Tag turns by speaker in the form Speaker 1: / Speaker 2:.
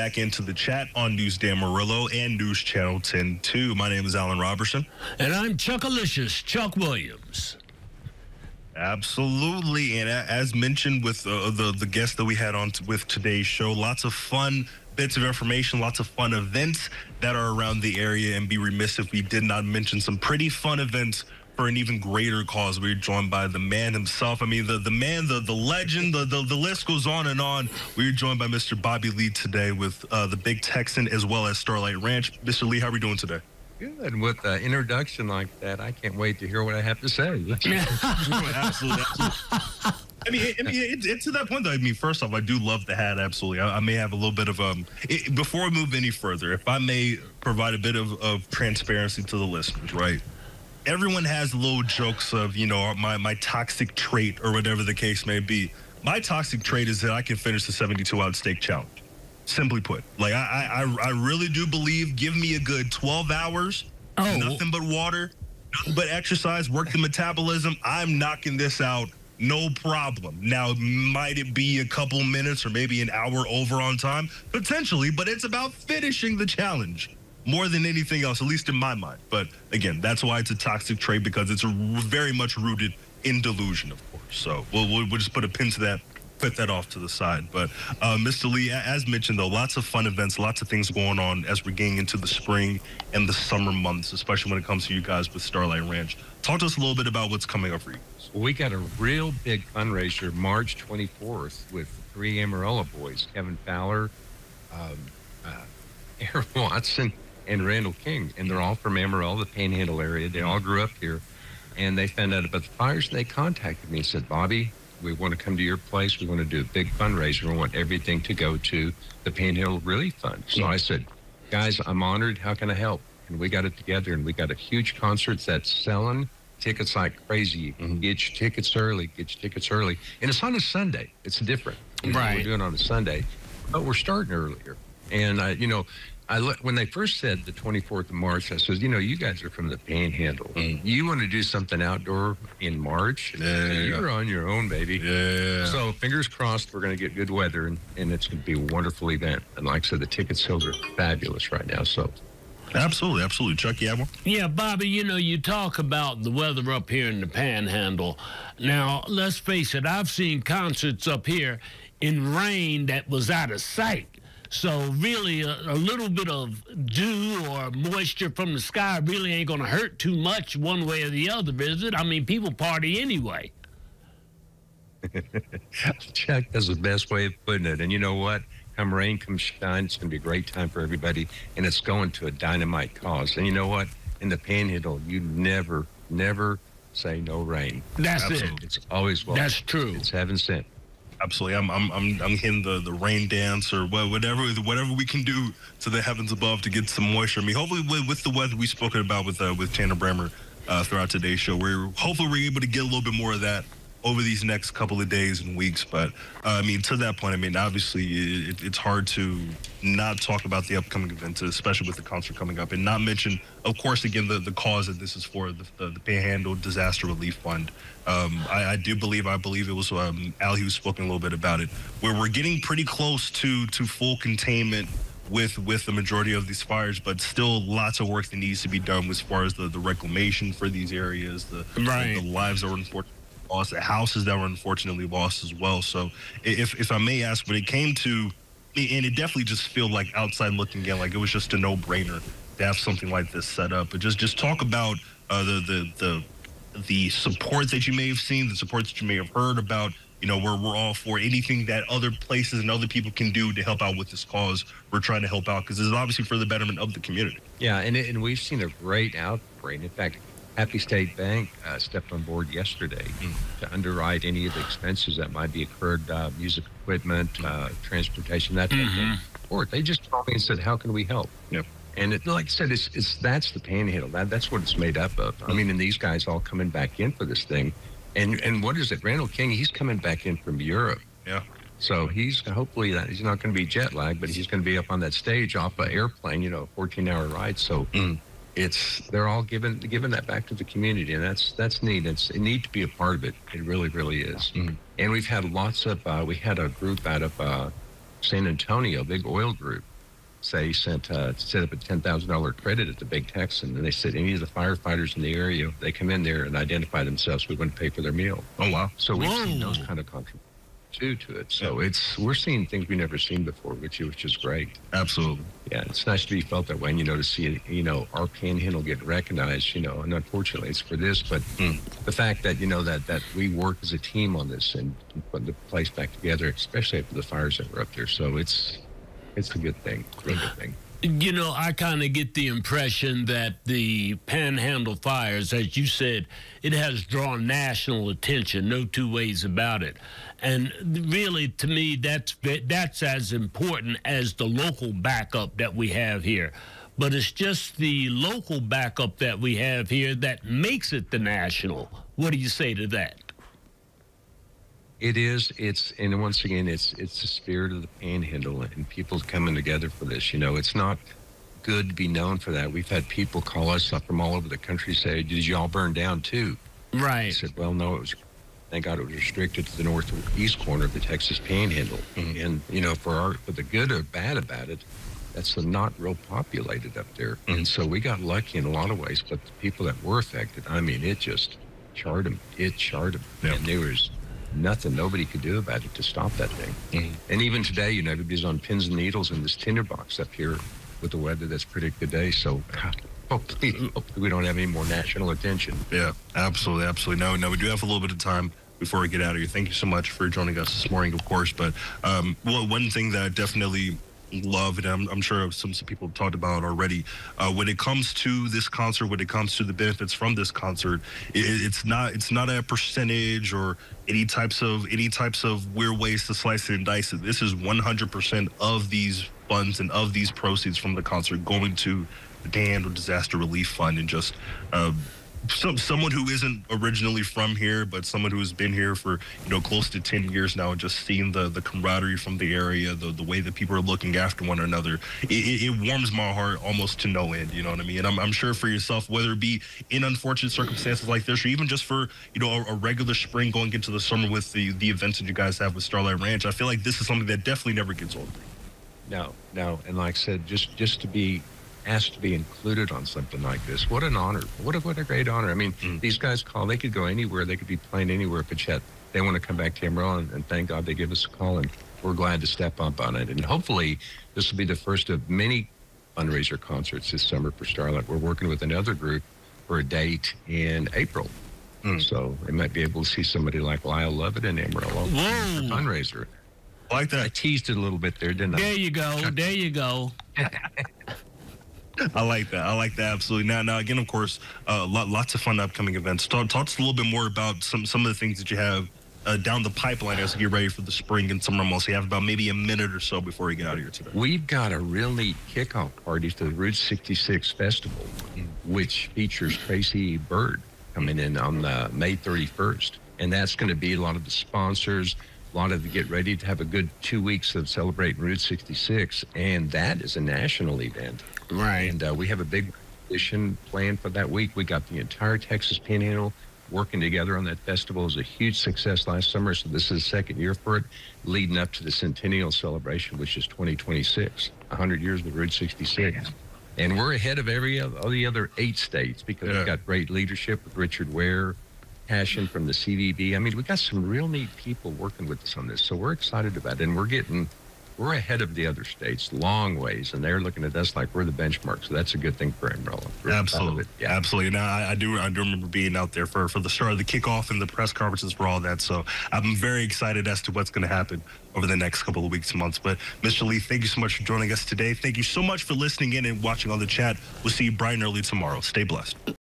Speaker 1: back into the chat on News Dan Murillo and News Channel 10-2. My name is Alan Robertson.
Speaker 2: And I'm Chuckalicious, Chuck Williams.
Speaker 1: Absolutely. And as mentioned with the guest that we had on with today's show, lots of fun bits of information, lots of fun events that are around the area, and be remiss if we did not mention some pretty fun events for an even greater cause. We're joined by the man himself. I mean, the man, the legend, the list goes on and on. We're joined by Mr. Bobby Lee today with the Big Texan as well as Starlight Ranch. Mr. Lee, how are we doing today?
Speaker 3: Good. With an introduction like that, I can't wait to hear what I have to say.
Speaker 1: Absolutely. I mean, it's to that point, though. I mean, first off, I do love the hat, absolutely. I may have a little bit of, before we move any further, if I may provide a bit of transparency to the listeners, right? Everyone has little jokes of, you know, my toxic trait or whatever the case may be. My toxic trait is that I can finish the 72-ounce steak challenge. Simply put, like I really do believe, give me a good 12 hours, nothing but water, nothing but exercise, work the metabolism. I'm knocking this out, no problem. Now, might it be a couple minutes or maybe an hour over on time? Potentially, but it's about finishing the challenge more than anything else, at least in my mind. But again, that's why it's a toxic trait, because it's very much rooted in delusion, of course. So we'll just put a pin to that. Put that off to the side. But Mr. Lee, as mentioned, though, lots of fun events, lots of things going on as we're getting into the spring and the summer months, especially when it comes to you guys with Starlight Ranch. Talk to us a little bit about what's coming up for you guys.
Speaker 3: Well, we got a real big fundraiser March 24th with three Amarillo boys, Kevin Fowler, Aaron Watson, and Randall King. And they're all from Amarillo, the Panhandle area. They all grew up here. And they found out about the fires, and they contacted me and said, Bobby, we want to come to your place. We want to do a big fundraiser. We want everything to go to the Panhandle Relief Fund. So I said, guys, I'm honored. How can I help? And we got it together, and we got a huge concert that's selling tickets like crazy. You can get your tickets early, And it's on a Sunday. It's different.
Speaker 2: Right.
Speaker 3: We're doing it on a Sunday, but we're starting earlier. And, when they first said the 24th of March, I said, you know, you guys are from the Panhandle. You want to do something outdoor in March?
Speaker 1: Yeah.
Speaker 3: You're on your own, baby.
Speaker 1: Yeah.
Speaker 3: So fingers crossed we're going to get good weather, and it's going to be a wonderful event. And like I said, the ticket sales are fabulous right now. So
Speaker 1: Absolutely. Chuck, you have one?
Speaker 2: Yeah, Bobby, you know, you talk about the weather up here in the Panhandle. Now, let's face it, I've seen concerts up here in rain that was out of sight. So really, a little bit of dew or moisture from the sky really ain't going to hurt too much one way or the other, is it? I mean, people party anyway.
Speaker 3: Chuck, that's the best way of putting it. And you know what? Come rain, come shine, it's going to be a great time for everybody. And it's going to a dynamite cause. And you know what? In the Panhandle, you never say no rain.
Speaker 2: That's
Speaker 1: Absolutely.
Speaker 2: it.
Speaker 3: It's always welcome.
Speaker 2: That's true.
Speaker 3: It's heaven sent.
Speaker 1: Absolutely. I'm hitting the rain dance or whatever we can do to the heavens above to get some moisture. I mean, hopefully with the weather we've spoken about with Tanner Brammer throughout today's show, hopefully we're able to get a little bit more of that over these next couple of days and weeks. But I mean, to that point, I mean, obviously it's hard to not talk about the upcoming events, especially with the concert coming up, and not mention, of course, again, the cause that this is for, the Panhandle Disaster Relief Fund. I believe it was Al who was spoken a little bit about it, where we're getting pretty close to full containment with the majority of these fires, but still lots of work that needs to be done as far as the reclamation for these areas, the lives that were unfortunately lost, the houses that were unfortunately lost as well. So if I may ask, when it came to, and it definitely just felt like outside looking in, like it was just a no-brainer to have something like this set up. But just talk about the support that you may have seen, the support that you may have heard about. You know, we're all for anything that other places and other people can do to help out with this cause. We're trying to help out because it's obviously for the betterment of the community.
Speaker 3: Yeah, and we've seen a great outbreak. In fact, Happy State Bank stepped on board yesterday to underwrite any of the expenses that might be incurred, music equipment, transportation, that type of thing. Or they just called me and said, how can we help?
Speaker 1: Yep.
Speaker 3: And like I said, that's the Panhandle. That's what it's made up of. I mean, and these guys all coming back in for this thing. And what is it? Randall King, he's coming back in from Europe.
Speaker 1: Yeah.
Speaker 3: So he's hopefully he's not going to be jet lagged, but he's going to be up on that stage off an airplane, 14-hour ride. So they're all giving that back to the community, and that's neat. It neat to be a part of it. It really, really is. And we've had lots of we had a group out of San Antonio, a big oil group, say, set up a $10,000 credit at the Big Texan. And they said any of the firefighters in the area, they come in there and identify themselves. We wouldn't pay for their meal.
Speaker 1: Oh, wow.
Speaker 3: So we've seen those kind of contributions to it. So we're seeing things we've never seen before, which is great.
Speaker 1: Absolutely.
Speaker 3: Yeah, it's nice to be felt that way, and, to see, our panhandle get recognized, and unfortunately it's for this, but the fact that, that we work as a team on this and put the place back together, especially after the fires that were up there. So it's a good thing, real good thing.
Speaker 2: I kind of get the impression that the Panhandle fires, as you said, it has drawn national attention, no two ways about it. And really, to me, that's as important as the local backup that we have here. But it's just the local backup that we have here that makes it the national. What do you say to that?
Speaker 3: It is. And once again, it's the spirit of the Panhandle and people coming together for this. It's not good to be known for that. We've had people call us up from all over the country say, "Did y'all burn down too?"
Speaker 2: Right.
Speaker 3: I said, "Well, no. Thank God it was restricted to the northeast corner of the Texas Panhandle." And for the good or bad about it, that's not real populated up there. And so we got lucky in a lot of ways. But the people that were affected, it just charred them. It charred them, and there was nothing nobody could do about it to stop that thing. And even today, everybody's on pins and needles in this tinderbox up here with the weather that's predicted today. So hopefully we don't have any more national attention.
Speaker 1: Yeah, absolutely. No, we do have a little bit of time before we get out of here. Thank you so much for joining us this morning, of course. But one thing that I definitely love, and I'm sure some people have talked about already, when it comes to this concert, when it comes to the benefits from this concert, it's not a percentage or any types of weird ways to slice it and dice it. This is 100% of these funds and of these proceeds from the concert going to the Panhandle Disaster Relief Fund, and just someone who isn't originally from here, but someone who has been here for close to 10 years now, and just seeing the camaraderie from the area, the way that people are looking after one another, it warms my heart almost to no end. You know what I mean? And I'm sure for yourself, whether it be in unfortunate circumstances like this, or even just for a regular spring going into the summer with the events that you guys have with Starlight Ranch, I feel like this is something that definitely never gets old.
Speaker 3: No, and like I said, just to be asked to be included on something like this. What an honor. What a great honor. These guys call, they could go anywhere. They could be playing anywhere, but yet they want to come back to Amarillo, and thank God they give us a call, and we're glad to step up on it. And hopefully this will be the first of many fundraiser concerts this summer for Starlight. We're working with another group for a date in April. So they might be able to see somebody like Lyle Lovett in Amarillo for fundraiser.
Speaker 1: I like that.
Speaker 3: I teased it a little bit there, didn't I?
Speaker 2: There you go.
Speaker 1: I like that. Absolutely. Now, again, of course, lots of fun upcoming events. Talk to us a little bit more about some of the things that you have down the pipeline as we get ready for the spring and summer months. You have about maybe a minute or so before we get out of here today.
Speaker 3: We've got a real neat kickoff party to the Route 66 Festival, which features Tracy Bird coming in on May 31st. And that's going to be a lot of the sponsors, a lot of the get ready to have a good 2 weeks of celebrating Route 66. And that is a national event.
Speaker 2: Right.
Speaker 3: And we have a big edition planned for that week. We got the entire Texas Panhandle working together on that festival. It was a huge success last summer, so this is the second year for it, leading up to the centennial celebration, which is 2026, 100 years of Route 66. And we're ahead of all the other 8 states because we've got great leadership with Richard Ware, passion from the CVB. We got some real neat people working with us on this, so we're excited about it. And we're ahead of the other states, long ways, and they're looking at us like we're the benchmark. So that's a good thing for Amarillo.
Speaker 1: Absolutely, absolutely. Now, I do remember being out there for the start of the kickoff and the press conferences for all that. So I'm very excited as to what's going to happen over the next couple of weeks and months. But Mr. Lee, thank you so much for joining us today. Thank you so much for listening in and watching on the chat. We'll see you bright and early tomorrow. Stay blessed.